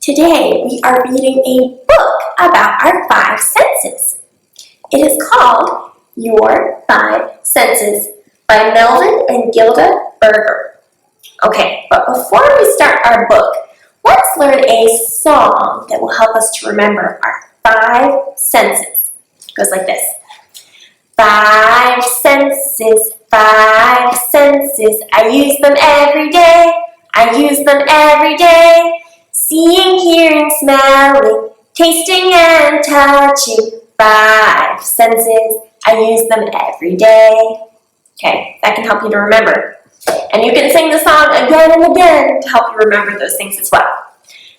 Today we are reading a book about our five senses. It is called Your Five Senses by Melvin and Gilda Berger. Okay, but before we start our book, let's learn a song that will help us to remember our five senses. It goes like this. Five senses, I use them every day, Seeing, hearing, smelling, tasting and touching, five senses, I use them every day. Okay, that can help you to remember. And you can sing the song again and again to help you remember those things as well.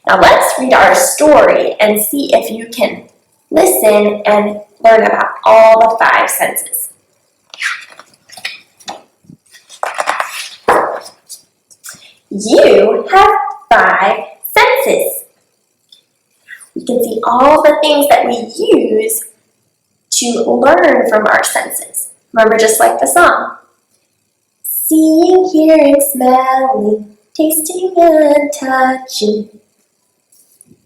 Now let's read our story and see if you can listen and learn about all the five senses. You have five senses. We can see all the things that we use to learn from our senses. Remember, just like the song. Seeing, hearing, smelling, tasting and touching.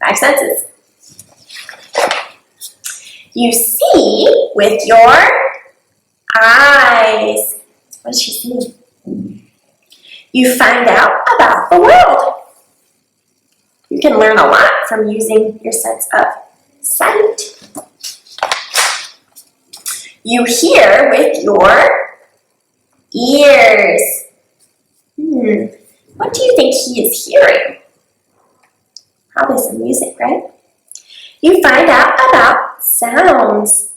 Five senses. You see with your eyes. What does she see? You find out about the world. You can learn a lot from using your sense of sight. You hear with your ears. What do you think he is hearing? Probably some music, right? You find out about sounds.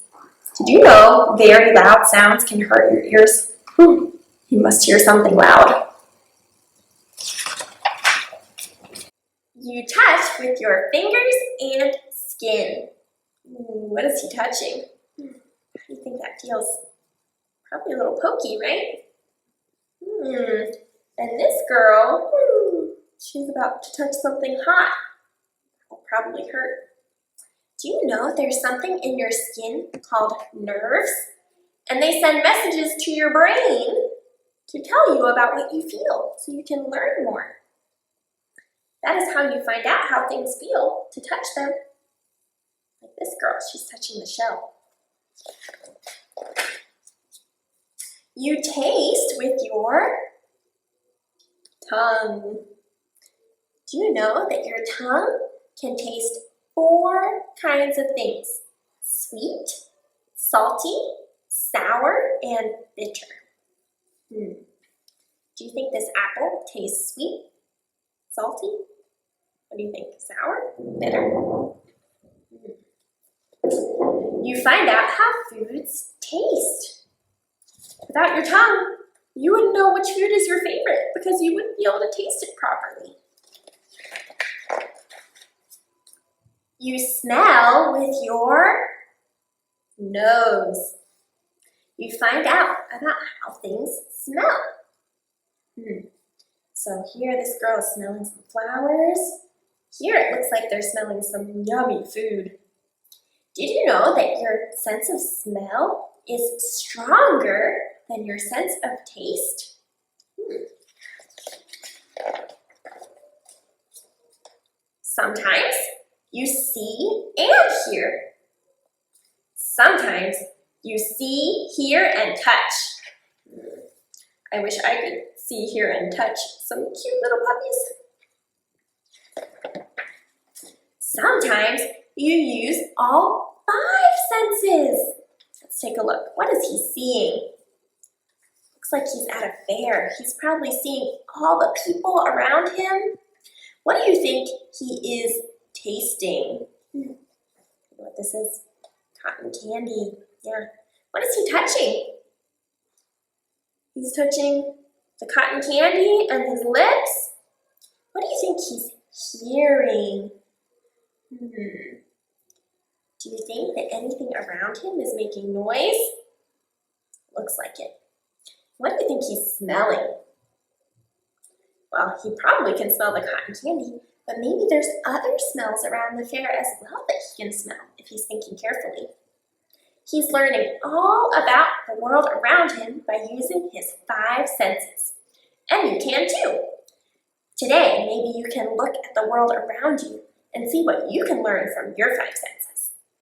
Did you know very loud sounds can hurt your ears? You must hear something loud. You touch with your fingers and skin. What is he touching? How do you think that feels? Probably a little pokey, right? And this girl, she's about to touch something hot. Will probably hurt. Do you know there's something in your skin called nerves? And they send messages to your brain to tell you about what you feel so you can learn more. That is how you find out how things feel, to touch them. Like this girl, she's touching the shell. You taste with your tongue. Do you know that your tongue can taste 4 kinds of things? Sweet, salty, sour, and bitter. Do you think this apple tastes sweet, salty? What do you think? Sour? Bitter? You find out how foods taste. Without your tongue, you wouldn't know which food is your favorite because you wouldn't be able to taste it properly. You smell with your nose. You find out about how things smell. So here this girl is smelling some flowers. Here it looks like they're smelling some yummy food. Did you know that your sense of smell is stronger than your sense of taste? Sometimes you see and hear. Sometimes you see, hear, and touch. I wish I could see, hear, and touch some cute little puppies. Sometimes you use all 5 senses. Let's take a look. What is he seeing? Looks like he's at a fair. He's probably seeing all the people around him. What do you think he is tasting? What this is? Cotton candy. Yeah. What is he touching? He's touching the cotton candy and his lips. What do you think he's hearing? Do you think that anything around him is making noise? Looks like it. What do you think he's smelling? Well, he probably can smell the cotton candy, but maybe there's other smells around the fair as well that he can smell if he's thinking carefully. He's learning all about the world around him by using his 5 senses. And you can too. Today, maybe you can look at the world around you and see what you can learn from your five senses.